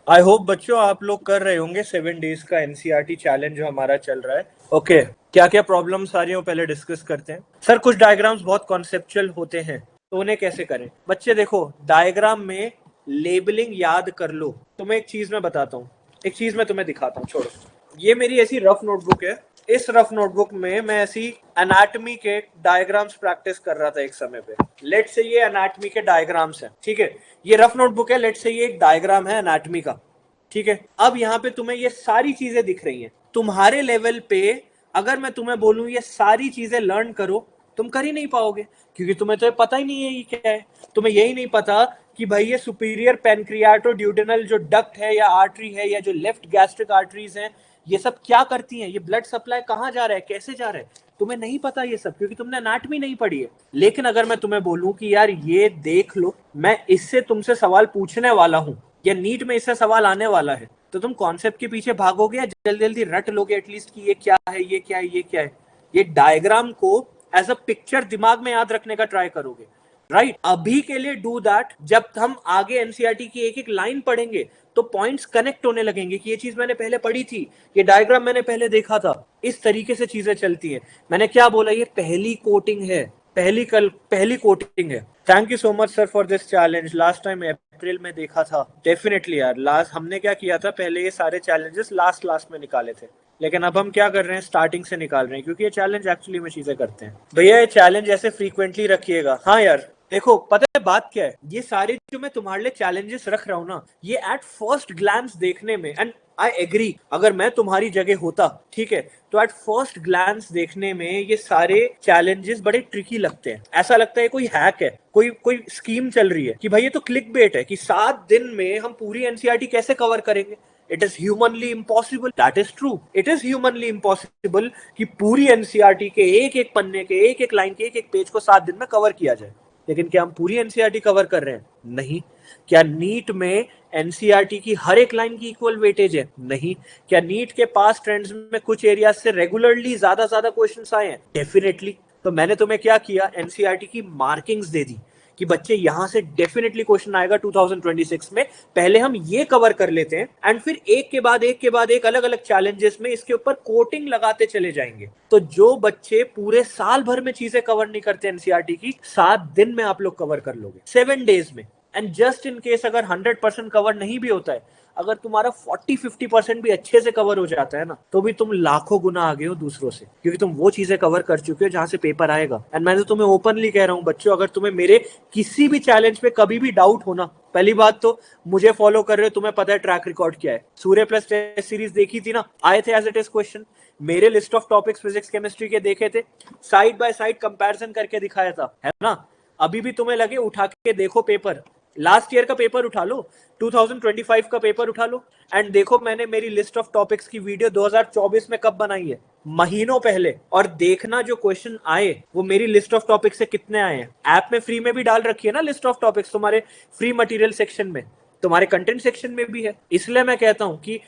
I hope बच्चों आप लोग कर रहे होंगे 7 डेज का एनसीईआरटी चैलेंज जो हमारा चल रहा है। ओके, क्या क्या प्रॉब्लम्स आ रही हो पहले डिस्कस करते हैं। सर कुछ डायग्राम्स बहुत कॉन्सेप्चुअल होते हैं तो उन्हें कैसे करें। बच्चे देखो, डायग्राम में लेबलिंग याद कर लो। तुम्हें एक चीज मैं बताता हूँ, एक चीज मैं तुम्हें दिखाता हूँ। छोड़ो, ये मेरी ऐसी रफ नोटबुक है। इस रफ नोटबुक में मैं ऐसी एनाटॉमी के डायग्राम्स प्रैक्टिस कर रहा था एक समय पे। लेट से ये एनाटॉमी के डायग्राम्स हैं, ठीक है। ये रफ नोटबुक है, लेट से ये एक डायग्राम है एनाटॉमी का, ठीक है। अब यहाँ पे तुम्हें ये सारी चीजें दिख रही हैं। तुम्हारे लेवल पे अगर मैं तुम्हें बोलूं ये सारी चीजें लर्न करो, तुम कर ही नहीं पाओगे, क्योंकि तुम्हें तो पता ही नहीं है ये क्या है। तुम्हें यही नहीं पता कि भाई ये सुपीरियर पेनक्रियाटोड्यूडेनल जो डक्ट है या आर्टरी है या जो लेफ्ट गैस्ट्रिक आर्टरीज हैं, ये सब क्या करती हैं, ये ब्लड सप्लाई कहाँ जा रहा है, कैसे जा रहा है। तुम्हें नहीं पता ये सब, क्योंकि तुमने एनाटॉमी नहीं पढ़ी है। लेकिन अगर मैं तुम्हें बोलूं कि यार ये देख लो, मैं इससे तुमसे सवाल पूछने वाला हूं या नीट में इससे सवाल आने वाला है, तो तुम कॉन्सेप्ट के पीछे भागोगे या जल्दी जल्दी रट लोगे एटलीस्ट कि ये क्या है, ये क्या है, ये क्या है। ये डायग्राम को एज अ पिक्चर दिमाग में याद रखने का ट्राई करोगे, राइट। अभी के लिए डू दैट। जब हम आगे एनसीईआरटी की एक एक लाइन पढ़ेंगे तो पॉइंट्स कनेक्ट होने लगेंगे कि ये चीज मैंने पहले पढ़ी थी, ये डायग्राम मैंने पहले देखा था। इस तरीके से चीजें चलती है। मैंने क्या बोला, ये पहली कोटिंग है, पहली कोटिंग है। Thank you so much sir for this challenge. Last time April में देखा था। डेफिनेटली यार, लास्ट हमने क्या किया था, पहले ये सारे चैलेंजेस लास्ट लास्ट में निकाले थे, लेकिन अब हम क्या कर रहे हैं, स्टार्टिंग से निकाल रहे हैं, क्योंकि ये चैलेंज एक्चुअली में चीजें करते हैं। भैया ये चैलेंज ऐसे फ्रीक्वेंटली रखिएगा। हाँ यार देखो, पता है बात क्या है, ये सारे जो मैं तुम्हारे लिए चैलेंजेस रख रहा हूँ ना, ये एट फर्स्ट ग्लैंस देखने में, एंड आई एग्री, अगर मैं तुम्हारी जगह होता, ठीक है, तो एट फर्स्ट ग्लैंस देखने में ये सारे चैलेंजेस बड़े ट्रिकी लगते हैं। ऐसा लगता है कोई हैक है, कोई कोई स्कीम चल रही है कि भाई ये तो क्लिक बेट है कि 7 दिन में हम पूरी एनसीईआरटी कैसे कवर करेंगे। It is humanly impossible. That is true, it is humanly impossible कि पूरी एनसीईआरटी के एक एक पन्ने के एक एक लाइन के एक एक पेज को 7 दिन में कवर किया जाए। लेकिन क्या हम पूरी एनसीईआरटी कवर कर रहे हैं? नहीं। क्या नीट में एनसीईआरटी की हर एक लाइन की इक्वल वेटेज है? नहीं। क्या नीट के पास ट्रेंड्स में कुछ एरियाज से रेगुलरली ज्यादा ज्यादा क्वेश्चंस आए हैं? डेफिनेटली। तो मैंने तुम्हें क्या किया, एनसीईआरटी की मार्किंग्स दे दी कि बच्चे यहां से डेफिनेटली क्वेश्चन आएगा 2026 में, पहले हम ये कवर कर लेते हैं, एंड फिर एक के बाद एक के बाद एक अलग अलग चैलेंजेस में इसके ऊपर कोटिंग लगाते चले जाएंगे। तो जो बच्चे पूरे साल भर में चीजें कवर नहीं करते एनसीईआरटी की, 7 दिन में आप लोग कवर कर लोगे, 7 डेज में। एंड जस्ट इन केस अगर 100% कवर नहीं भी होता है, अगर तुम्हारा 40-50% भी अच्छे से कवर हो जाता है ना, तो भी तुम लाखों गुना आगे हो दूसरों से, क्योंकि तुम वो चीजें कवर कर चुके हो जहां से पेपर आएगा। एंड मैं तो तुम्हें ओपनली कह रहा हूं बच्चों, अगर तुम्हें मेरे किसी भी चैलेंज पे कभी भी डाउट हो ना, पहली बात तो मुझे फॉलो कर रहे हो, तुम्हें पता है ट्रैक रिकॉर्ड क्या है। सूर्य प्लस टेस्ट सीरीज देखी थी ना, आए थे एज इट इज क्वेश्चन। मेरे list of topics physics chemistry के देखे थे, साइड बाय साइड कंपैरिजन करके दिखाया था, है ना। अभी भी तुम्हें लगे, उठा के देखो पेपर, लास्ट ईयर का पेपर उठा लो, 2025 का पेपर उठा लो, एंड देखो मैंने मेरी लिस्ट ऑफ टॉपिक्स की वीडियो 2024 में कब बनाई है, महीनों पहले। और देखना जो क्वेश्चन आए वो मेरी लिस्ट ऑफ टॉपिक्स से कितने आए हैं। ऐप में फ्री में भी डाल रखी है ना लिस्ट ऑफ टॉपिक्स, तुम्हारे फ्री मटेरियल सेक्शन में, तुम्हारे कंटेंट सेक्शन में भी है। इसलिए मैं कहता हूं कि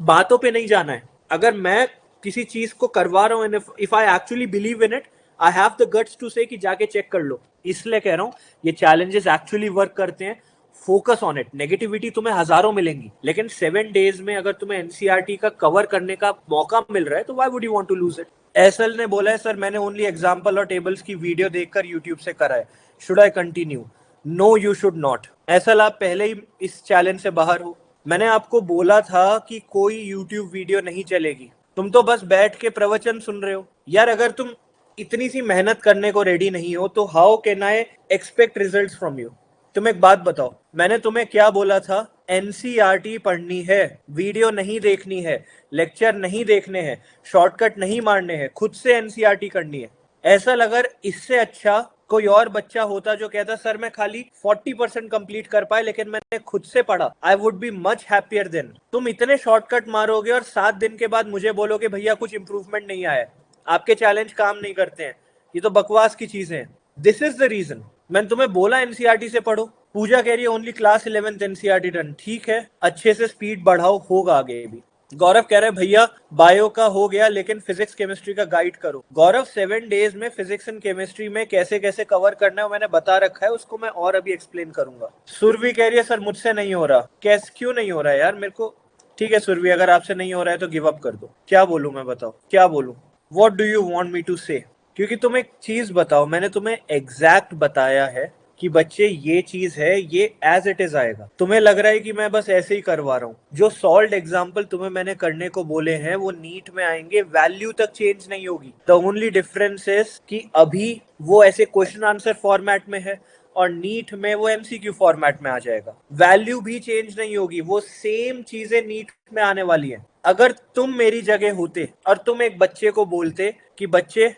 बातों पे नहीं जाना है। अगर मैं किसी चीज को करवा रहा हूं, if I actually believe in it, I have the guts to say कि जाके चेक कर लो। इसलिए कह रहा हूं ये चैलेंजेस एक्चुअली वर्क करते हैं। Focus on it. नेगेटिविटी तुम्हें हजारों मिलेंगी, लेकिन 7 डेज में अगर तुम्हें एनसीईआरटी का कवर करने का मौका मिल रहा है तो why would you want to lose it. SL ने बोला है, सर मैंने ओनली एग्जांपल और टेबल्स की वीडियो देखकर यूट्यूब से करा है, should I continue? No you should not. SL आप पहले ही इस चैलेंज से बाहर हो। मैंने आपको बोला था कि कोई यूट्यूब वीडियो नहीं चलेगी, तुम तो बस बैठ के प्रवचन सुन रहे हो। यार अगर तुम इतनी सी मेहनत करने को रेडी नहीं हो तो how can I expect results from you. तुम एक बात बताओ, मैंने तुम्हें क्या बोला था? एनसीईआरटी पढ़नी है, वीडियो नहीं देखनी है, लेक्चर नहीं देखने हैं, शॉर्टकट नहीं मारने हैं, खुद से एनसीईआरटी करनी है। ऐसा अगर इससे अच्छा कोई और बच्चा होता जो कहता सर मैं खाली 40% कंप्लीट कर पाए लेकिन मैंने खुद से पढ़ा, I would be much happier than. तुम इतने शॉर्टकट मारोगे और 7 दिन के बाद मुझे बोलोगे भैया कुछ इंप्रूवमेंट नहीं आया, आपके चैलेंज काम नहीं करते हैं, ये तो बकवास की चीजें हैं। दिस इज द रीजन मैंने तुम्हें बोला एनसीईआरटी से पढ़ो। पूजा कह रही है only class 11th NCERT done, ठीक है, अच्छे से स्पीड बढ़ाओ, होगा आगे भी। गौरव कह रहे हैं भैया बायो का हो गया लेकिन फिजिक्स केमिस्ट्री का गाइड करो। गौरव 7 डेज में फिजिक्स एंड केमिस्ट्री में कैसे कैसे कवर करना है मैंने बता रखा है, उसको मैं और अभी एक्सप्लेन करूंगा। सुरभि कह रही है सर मुझसे नहीं हो रहा। कैसे क्यों नहीं हो रहा है यार मेरे को? ठीक है सुरभि, अगर आपसे नहीं हो रहा है तो गिव अप कर दो। क्या बोलूं मैं, बताओ क्या बोलूं? What do you want me to say? क्योंकि तुम एक चीज बताओ, मैंने तुम्हें एग्जैक्ट बताया है कि बच्चे ये चीज है, ये एज इट इज आएगा। तुम्हें लग रहा है कि मैं बस ऐसे ही करवा रहा हूँ। जो सॉल्ड एग्जाम्पल तुम्हें मैंने करने को बोले हैं वो नीट में आएंगे, वैल्यू तक चेंज नहीं होगी। द ओनली डिफरेंस इज कि अभी वो ऐसे क्वेश्चन आंसर फॉर्मेट में है और नीट में वो एमसीक्यू फॉर्मेट में आ जाएगा। वैल्यू भी चेंज नहीं होगी, वो सेम चीजें नीट में आने वाली हैं। अगर तुम मेरी जगह होते और तुम एक बच्चे को बोलते कि बच्चे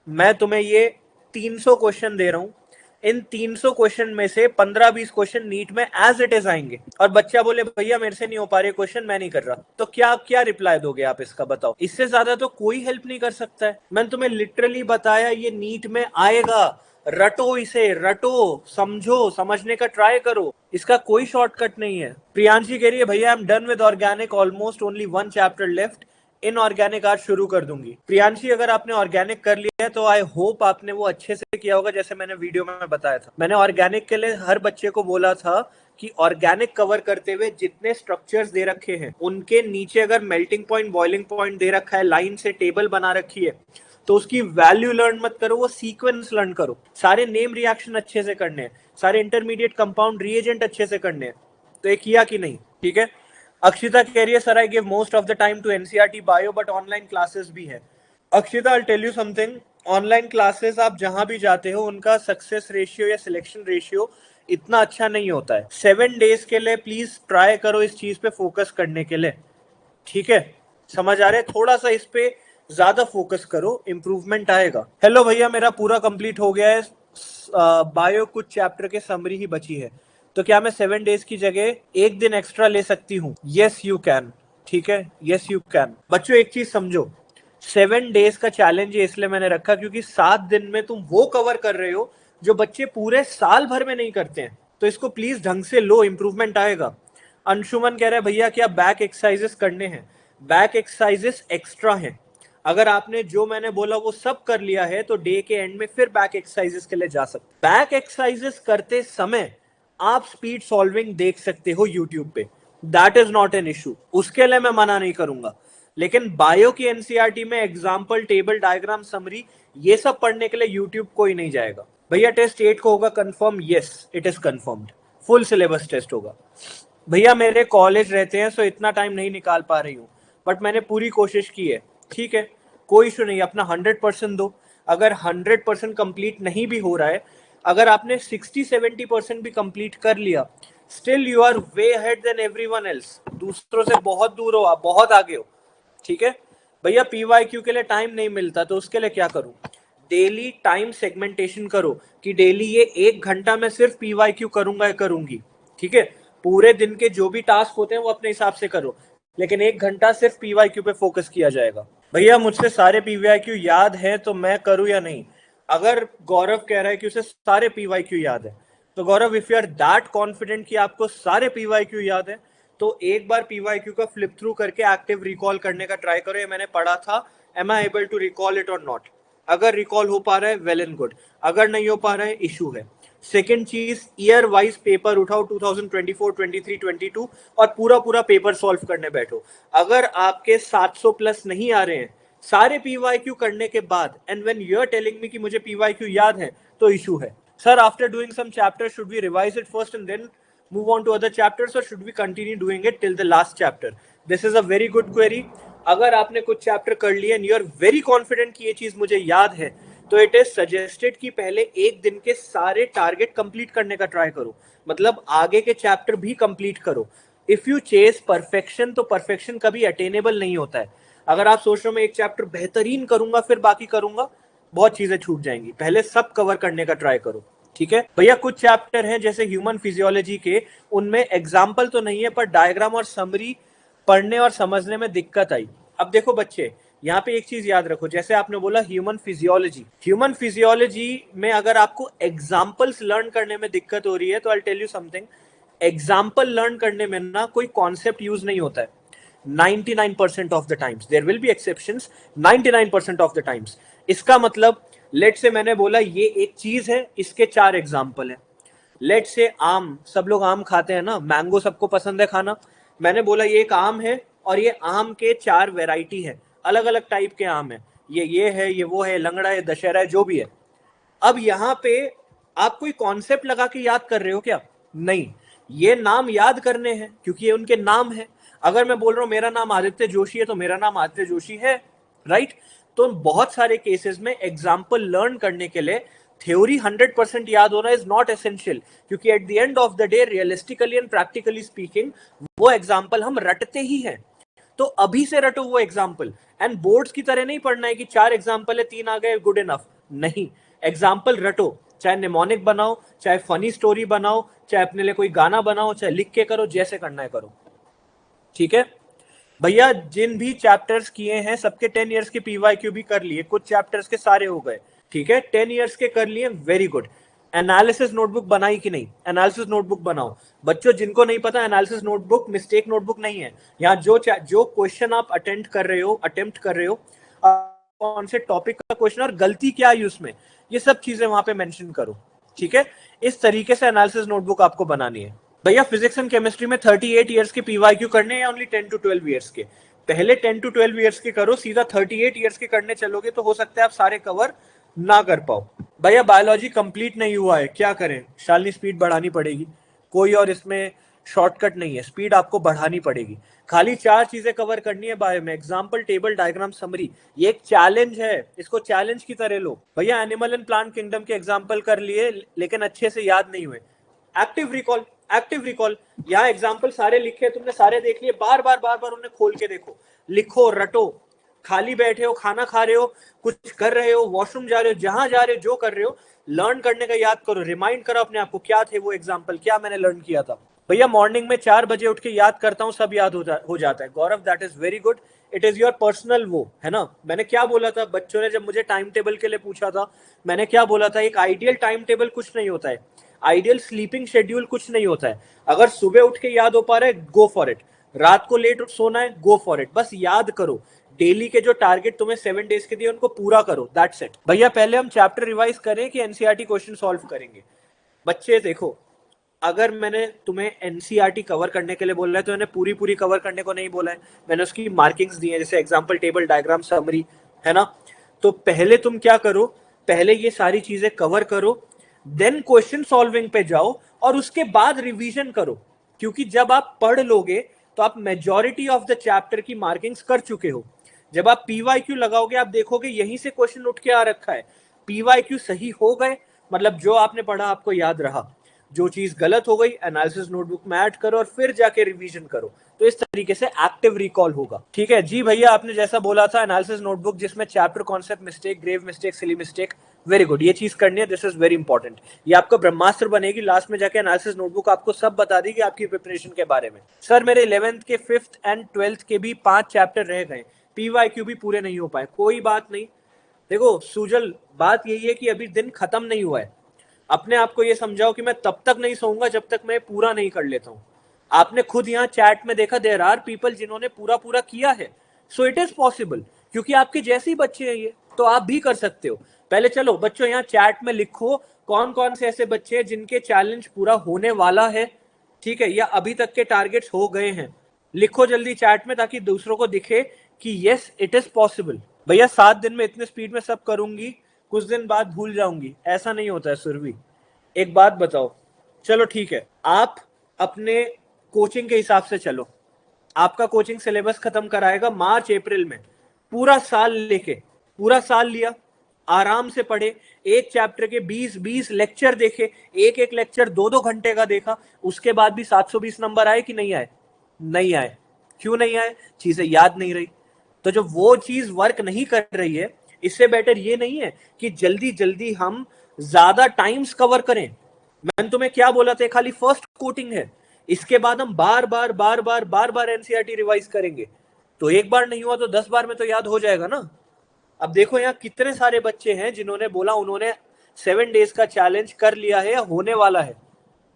मैं तुम्हें ये 300 क्वेश्चन दे रहा हूं, इन 300 क्वेश्चन में से 15-20 क्वेश्चन नीट में एज इट इज आएंगे, और बच्चा बोले भैया मेरे से नहीं हो पा रहे क्वेश्चन, मैं नहीं कर रहा, तो क्या क्या रिप्लाई दोगे आप इसका? बताओ। इससे ज्यादा तो कोई हेल्प नहीं कर सकता है। मैंने तुम्हें लिटरली बताया ये नीट में आएगा, रटो इसे, रटो, समझो, समझने का ट्राई करो, इसका कोई शॉर्टकट नहीं है। प्रियांशी कह रही है भैया I am done with organic, almost only 1 chapter left, inorganic आज शुरू कर दूंगी। प्रियांशी अगर आपने ऑर्गेनिक कर लिया है तो आई होप आपने वो अच्छे से किया होगा, जैसे मैंने वीडियो में बताया था। मैंने ऑर्गेनिक के लिए हर बच्चे को बोला था कि ऑर्गेनिक कवर करते हुए जितने स्ट्रक्चर्स दे रखे हैं उनके नीचे अगर मेल्टिंग पॉइंट, बॉइलिंग पॉइंट दे रखा है, लाइन से टेबल बना रखी है, तो उसकी वैल्यू लर्न मत करो, वो सीक्वेंस लर्न करो। सारे नेम रिएक्शन अच्छे से करने हैं, सारे इंटरमीडिएट कंपाउंड रिएजेंट अच्छे से करने हैं। तो ये किया कि नहीं? ठीक है। अक्षिता कह रही है sir I give most of the time to NCERT bio but online classes भी है। Akshita I tell you something, online classes आप जहां भी जाते हो उनका सक्सेस रेशियो या सिलेक्शन रेशियो इतना अच्छा नहीं होता है। 7 डेज के लिए प्लीज ट्राई करो इस चीज पे फोकस करने के लिए, ठीक है? समझ आ रहा है? थोड़ा सा इस पे ज्यादा फोकस करो, इंप्रूवमेंट आएगा। हेलो भैया मेरा पूरा कंप्लीट हो गया है, बायो कुछ चैप्टर के समरी ही बची है, तो क्या मैं 7 डेज की जगह एक दिन एक्स्ट्रा ले सकती हूँ? Yes you can. ठीक है, यस यू कैन। बच्चों एक चीज समझो, 7 डेज का चैलेंज इसलिए मैंने रखा क्योंकि 7 दिन में तुम वो कवर कर रहे हो जो बच्चे पूरे साल भर में नहीं करते हैं। तो इसको प्लीज ढंग से लो, इंप्रूवमेंट आएगा। अंशुमन कह रहा है भैया क्या बैक एक्सरसाइजेस करने हैं? बैक एक्सरसाइजेस एक्स्ट्रा हैं। अगर आपने जो मैंने बोला वो सब कर लिया है तो डे के एंड में फिर बैक एक्सरसाइजेस के लिए जा सकते। बैक एक्सरसाइजेस करते समय आप स्पीड सॉल्विंग देख सकते हो यूट्यूब पे, that is not an issue, उसके लिए मैं मना नहीं करूंगा। लेकिन बायो की एनसीईआरटी में एग्जाम्पल, टेबल, डायग्राम, समरी, ये सब पढ़ने के लिए यूट्यूब कोई नहीं जाएगा। भैया टेस्ट 8 को होगा confirm? Yes it is confirmed, full syllabus test होगा। भैया मेरे कॉलेज रहते हैं सो इतना टाइम नहीं निकाल पा रही हूँ, बट मैंने पूरी कोशिश की है। ठीक है, कोई इशू नहीं, अपना 100% दो। अगर 100% कंप्लीट नहीं भी हो रहा है, अगर आपने 60-70% भी कंप्लीट कर लिया, still you are way ahead than everyone else. दूसरों से बहुत दूर हो आप, बहुत आगे हो। ठीक है भैया, पीवाईक्यू के लिए टाइम नहीं मिलता तो उसके लिए क्या करूं? डेली टाइम सेगमेंटेशन करो कि डेली ये 1 घंटा मैं सिर्फ पीवाईक्यू करूंगा या करूंगी। ठीक है, पूरे दिन के जो भी टास्क होते हैं वो अपने हिसाब से करो, लेकिन 1 घंटा सिर्फ पीवाईक्यू पे फोकस किया जाएगा। भैया मुझसे सारे पीवाईक्यू याद है तो मैं करूं या नहीं? अगर गौरव कह रहा है कि उसे सारे पीवाईक्यू याद है, तो Gaurav if you are that confident कि आपको सारे पीवाईक्यू याद है, तो एक बार पीवाईक्यू का फ्लिप थ्रू करके एक्टिव रिकॉल करने का ट्राई करो। ये मैंने पढ़ा था, am I able to recall it और नॉट? अगर रिकॉल हो पा रहा है वेल एंड गुड, अगर नहीं हो पा रहा है इशू है। सेकेंड चीज, ईयर वाइज पेपर उठाओ 2024, 23, 22 और पूरा पूरा पेपर सॉल्व करने बैठो। अगर आपके 700 प्लस नहीं आ रहे हैं सारे पीवाईक्यू करने के बाद, and when you are telling me कि मुझे पीवाईक्यू याद है, तो इशू है। Sir after doing some chapter should we revise it first and then move on to other chapters or should we continue doing it till the last chapter? This is a very good query. अगर आपने कुछ chapter कर लिए and you are very confident कि ये चीज मुझे याद है, तो इट इज सजेस्टेड कि पहले एक दिन के सारे टारगेट कंप्लीट करने का ट्राई करो, मतलब आगे के चैप्टर भी कंप्लीट करो। इफ यू चेस परफेक्शन, तो परफेक्शन कभी अटेनेबल नहीं होता है। अगर आप सोच रहे हो मैं एक चैप्टर बेहतरीन करूंगा फिर बाकी करूंगा, बहुत चीजें छूट जाएंगी। पहले सब कवर करने का ट्राई करो। ठीक है भैया, कुछ चैप्टर हैं जैसे ह्यूमन फिजियोलॉजी के, उनमें एग्जाम्पल तो नहीं है पर डायग्राम और समरी पढ़ने और समझने में दिक्कत आई। अब देखो बच्चे, यहाँ पे एक चीज याद रखो, जैसे आपने बोला ह्यूमन फिजियोलॉजी में अगर आपको एग्जाम्पल्स लर्न करने में दिक्कत हो रही है तो I tell you something, example learn करने में ना कोई कॉन्सेप्ट यूज नहीं होता है। 99% of the times, there will be exceptions, 99% of the times. इसका मतलब लेट से मैंने बोला ये एक चीज है, इसके 4 एग्जाम्पल है। लेट से आम, सब लोग आम खाते हैं ना, मैंगो सबको पसंद है खाना। मैंने बोला ये एक आम है और ये आम के 4 वेराइटी है, अलग अलग टाइप के आम है, ये है, ये वो है, लंगड़ा है, दशहरा है, जो भी है। अब यहाँ पे आप कोई कॉन्सेप्ट लगा के याद कर रहे हो क्या? नहीं, ये नाम याद करने हैं क्योंकि ये उनके नाम है। अगर मैं बोल रहा हूं मेरा नाम आदित्य जोशी है तो मेरा नाम आदित्य जोशी है, राइट? तो बहुत सारे केसेस में एग्जाम्पल लर्न करने के लिए थ्योरी 100% याद होना इज नॉट एसेंशियल, क्योंकि at the end of the day realistically and practically speaking वो एग्जाम्पल हम रटते ही हैं। तो अभी से रटो वो एग्जाम्पल, एंड बोर्ड्स की तरह नहीं पढ़ना है कि 4 एग्जाम्पल है 3 आ गए गुड इनफ, नहीं, एग्जाम्पल रटो, चाहे निमोनिक बनाओ, चाहे फनी स्टोरी बनाओ, चाहे अपने लिए कोई गाना बनाओ, चाहे लिख के करो, जैसे करना है करो, ठीक है भैया? जिन भी चैप्टर्स किए हैं सबके 10 इयर्स के पीवाईक्यू भी कर लिए, कुछ चैप्टर्स के सारे हो गए, ठीक है, 10 इयर्स के कर लिए, वेरी गुड। एनालिसिस नोटबुक बनाई कि नहीं? एनालिसिस नोटबुक बनाओ बच्चों। जिनको नहीं पता, एनालिसिस नोटबुक मिस्टेक नोटबुक नहीं है। यहाँ जो क्वेश्चन आप अटेम्प्ट कर रहे हो, कौन से टॉपिक का क्वेश्चन और गलती क्या आई उसमें, ये सब चीजें वहां पे मेंशन करो, ठीक है? इस तरीके से एनालिसिस नोटबुक आपको बनानी है। भैया फिजिक्स एंड केमिस्ट्री में 38 इयर्स के पीवाईक्यू करने या ओनली 10 to 12 इयर्स के? पहले 10 to 12 इयर्स के करो, सीधा 38 इयर्स के करने चलोगे तो हो सकता है आप सारे कवर ना कर पाओ। भैया बायोलॉजी कंप्लीट नहीं हुआ है, क्या करें? शालिनी स्पीड बढ़ानी पड़ेगी, कोई और इसमें शॉर्टकट नहीं है, स्पीड आपको बढ़ानी पड़ेगी। खाली 4 चीजें कवर करनी है बायो में, एग्जाम्पल, टेबल, डायग्राम, समरी। ये एक चैलेंज है, इसको चैलेंज की तरह लो। भैया एनिमल एंड प्लांट किंगडम के एग्जाम्पल कर लिए लेकिन अच्छे से याद नहीं हुए, एक्टिव रिकॉल, एक्टिव रिकॉल। यहाँ एग्जाम्पल सारे लिखे, तुमने सारे देख लिए, बार बार उन्हें खोल के देखो, लिखो, रटो। खाली बैठे हो, खाना खा रहे हो, कुछ कर रहे हो, वॉशरूम जा रहे हो, जहां जा रहे हो, जो कर रहे हो, लर्न करने का याद करो, रिमाइंड करो अपने आप को क्या थे वो एग्जाम्पल, क्या मैंने लर्न किया था। भैया मॉर्निंग में 4 बजे उठ के याद करता हूँ, सब याद हो जाता है। Gaurav, that is very good, it is your personal वो है ना। मैंने क्या बोला था, बच्चों ने जब मुझे टाइम टेबल के लिए पूछा था, मैंने क्या बोला था, एक आइडियल टाइम टेबल कुछ नहीं होता है, आइडियल स्लीपिंग शेड्यूल कुछ नहीं होता है। अगर सुबह उठ के याद हो पा रहा है, गो फॉर इट। रात को लेट सोना है, गो फॉर इट। बस याद करो, डेली के जो टारगेट तुम्हें 7 डेज के दिए उनको पूरा करो, दैट्स इट। भैया पहले हम चैप्टर रिवाइज करें कि एनसीईआरटी क्वेश्चन सॉल्व करेंगे? बच्चे देखो, अगर मैंने तुम्हें एनसीईआरटी कवर करने के लिए बोला है तो मैंने पूरी कवर करने को नहीं बोला है, मैंने उसकी मार्किंग्स दी है, जैसे एग्जाम्पल, टेबल, डायग्राम, समरी, है ना। तो पहले तुम क्या करो, पहले ये सारी चीजें कवर करो, देन क्वेश्चन सॉल्विंग पे जाओ और उसके बाद रिवीजन करो, क्योंकि जब आप पढ़ लोगे तो आप मेजॉरिटी ऑफ द चैप्टर की मार्किंग्स कर चुके हो। जब आप पीवाईक्यू लगाओगे आप देखोगे यहीं से क्वेश्चन उठ के आ रखा है। पीवाईक्यू सही हो गए मतलब जो आपने पढ़ा आपको याद रहा, जो चीज गलत हो गई एनालिसिस नोटबुक में ऐड करो और फिर जाके रिवीजन करो। तो इस तरीके से एक्टिव रिकॉल होगा, ठीक है जी। भैया आपने जैसा बोला था एनालिसिस नोटबुक जिसमें chapter, concept, mistake, grave mistake, silly mistake, very good, ये चीज करनी है, दिस इज वेरी इंपॉर्टेंट। ये आपका ब्रह्मास्त्र बनेगी, लास्ट में जाके एनालिसिस नोटबुक आपको सब बता देगी आपकी प्रिपरेशन के बारे में। सर मेरे 11th के 5th एंड 12th के भी 5 चैप्टर रह गए, पीवाईक्यू भी पूरे नहीं हो पाए, कोई बात नहीं। देखो सुजल, बात यही है कि अभी दिन खत्म नहीं हुआ है। अपने आप को ये समझाओ कि मैं तब तक नहीं सोऊंगा जब तक मैं पूरा नहीं कर लेता हूं। आपने खुद यहाँ चैट में देखा, देयर आर पीपल जिन्होंने पूरा किया है, सो इट इज पॉसिबल, क्योंकि आपके जैसे ही बच्चे हैं ये, तो आप भी कर सकते हो। पहले चलो बच्चों यहाँ चैट में लिखो कौन कौन से ऐसे बच्चे हैं जिनके चैलेंज पूरा होने वाला है, ठीक है, या अभी तक के टारगेट्स हो गए हैं। लिखो जल्दी चैट में ताकि दूसरों को दिखे कि यस इट इज पॉसिबल। भैया 7 दिन में इतने स्पीड में सब करूंगी, कुछ दिन बाद भूल जाऊंगी, ऐसा नहीं होता है सुरभि। एक बात बताओ, चलो ठीक है, आप अपने कोचिंग के हिसाब से चलो, आपका कोचिंग सिलेबस खत्म कराएगा मार्च अप्रैल में, पूरा साल लेके, पूरा साल लिया, आराम से पढ़े, एक चैप्टर के 20 लेक्चर देखे, एक एक लेक्चर 2 घंटे का देखा, उसके बाद भी 720 नंबर आए कि नहीं आए? नहीं आए। क्यों नहीं आए? चीजें याद नहीं रही। तो जो वो चीज वर्क नहीं कर रही है, इससे बेटर ये नहीं है कि जल्दी जल्दी हम ज्यादा टाइम्स कवर करें। मैंने तुम्हें क्या बोला था, खाली फर्स्ट कोटिंग है, इसके बाद हम बार बार एनसीईआरटी रिवाइज करेंगे। तो एक बार नहीं हुआ तो 10 बार में तो याद हो जाएगा ना। अब देखो यहाँ कितने सारे बच्चे हैं जिन्होंने बोला उन्होंने 7 डेज का चैलेंज कर लिया है या होने वाला है,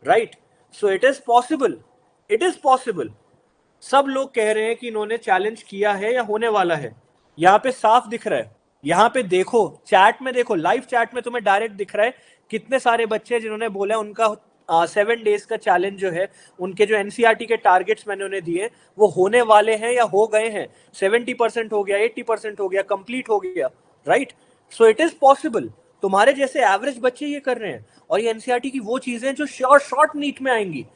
right? So it is possible, it is possible. सब लोग कह रहे हैं कि इन्होंने चैलेंज किया है या होने वाला है। यहाँ पे साफ दिख रहा है, यहाँ पे देखो चैट में, देखो लाइव चैट में तुम्हें डायरेक्ट दिख रहा है कितने सारे बच्चे जिन्होंने बोला है उनका 7 डेज का चैलेंज जो है, उनके जो एनसीईआरटी के टारगेट्स मैंने उन्हें दिए वो होने वाले हैं या हो गए हैं। 70% हो गया, 80% हो गया, कंप्लीट हो गया, right. So it is possible. तुम्हारे जैसे एवरेज बच्चे ये कर रहे हैं, और ये एनसीईआरटी की वो चीजें जो शॉर्ट नीट में आएंगी।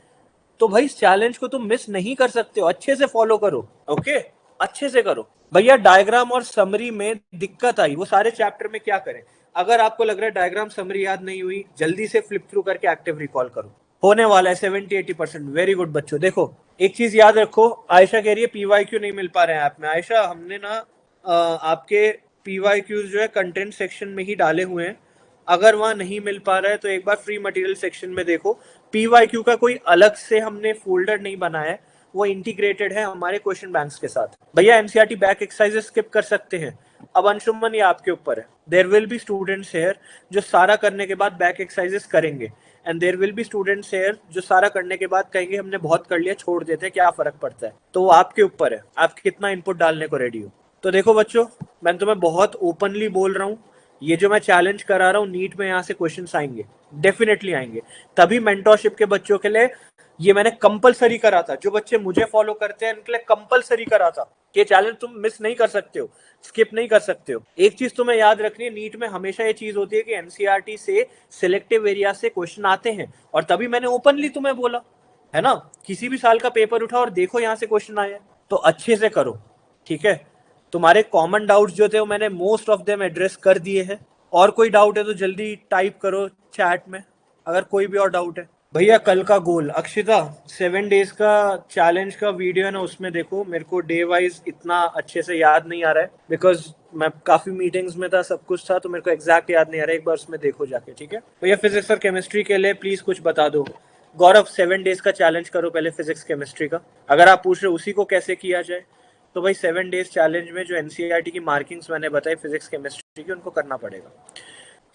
तो भाई इस चैलेंज को तुम मिस नहीं कर सकते हो, अच्छे से फॉलो करो। ओके, अच्छे से करो भैया। डायग्राम और समरी में दिक्कत आई, वो सारे चैप्टर में क्या करें? अगर आपको लग रहा है डायग्राम समरी याद नहीं हुई, जल्दी से फ्लिप थ्रू करके एक्टिव रिकॉल करो, होने वाला है 70-80%। वेरी गुड बच्चों। देखो एक चीज याद रखो, आयशा कह रही है पीवाईक्यू नहीं मिल पा रहे हैं ऐप में। आयशा हमने ना आपके पीवाईक्यूज जो है कंटेंट सेक्शन में ही डाले हुए हैं। अगर वहां नहीं मिल पा रहा है तो एक बार फ्री मटेरियल सेक्शन में देखो। पीवाईक्यू का कोई अलग से हमने फोल्डर नहीं बनाया है, वो इंटीग्रेटेड है हमारे क्वेश्चन बैंक्स के साथ। भैया एनसीईआरटी बैक एक्सरसाइजेस स्किप कर सकते हैं। अब अंशुमन ये आपके ऊपर है। There will be students here जो सारा करने के बाद बैक एक्सरसाइजेस करेंगे, and there will be students here जो सारा करने के बाद कहेंगे हमने बहुत कर लिया, छोड़ देते हैं, क्या फर्क पड़ता है। तो वो आपके ऊपर है, आप कितना इनपुट डालने को रेडी हो। तो देखो बच्चों, मैं तुम्हें बहुत ओपनली बोल रहा हूँ, ये जो मैं चैलेंज करा रहा हूँ नीट में यहाँ से क्वेश्चंस आएंगे, डेफिनेटली आएंगे। तभी मेंटरशिप के बच्चों के लिए ये मैंने कंपलसरी करा था। जो बच्चे मुझे फॉलो करते हैं उनके लिए कंपलसरी करा था कि चैलेंज तुम मिस नहीं कर सकते हो, स्किप नहीं कर सकते हो। एक चीज तुम्हें याद रखनी है, नीट में हमेशा ये चीज होती है कि एनसीईआरटी से सिलेक्टिव एरिया से क्वेश्चन आते हैं, और तभी मैंने ओपनली तुम्हें बोला है ना, किसी भी साल का पेपर उठा और देखो यहाँ से क्वेश्चन आए हैं। तो अच्छे से करो, ठीक है। तुम्हारे कॉमन डाउट्स जो थे वो मैंने मोस्ट ऑफ देम एड्रेस कर दिए हैं। और कोई डाउट है तो जल्दी टाइप करो चैट में, अगर कोई भी और डाउट है। भैया कल का गोल, अक्षिता 7 डेज का चैलेंज का वीडियो है ना, उसमें देखो। मेरे को डे वाइज इतना अच्छे से याद नहीं आ रहा है, बिकॉज मैं काफी मीटिंग्स में था, सब कुछ था, तो मेरे को एग्जैक्ट याद नहीं आ रहा है। एक बार उसमें देखो जाके, ठीक है भैया। फिजिक्स और केमिस्ट्री के लिए प्लीज कुछ बता दो। गौरव 7 डेज का चैलेंज करो पहले फिजिक्स केमिस्ट्री का। अगर आप पूछ रहे उसी को कैसे किया जाए, तो भाई 7 डेज चैलेंज में जो एनसीईआरटी की मार्किंग्स मैंने बताई फिजिक्स केमिस्ट्री की, उनको करना पड़ेगा,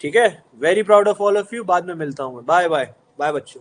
ठीक है। Very proud of all of you. बाद में मिलता हूँ मैं। Bye bye. बाय बच्चों।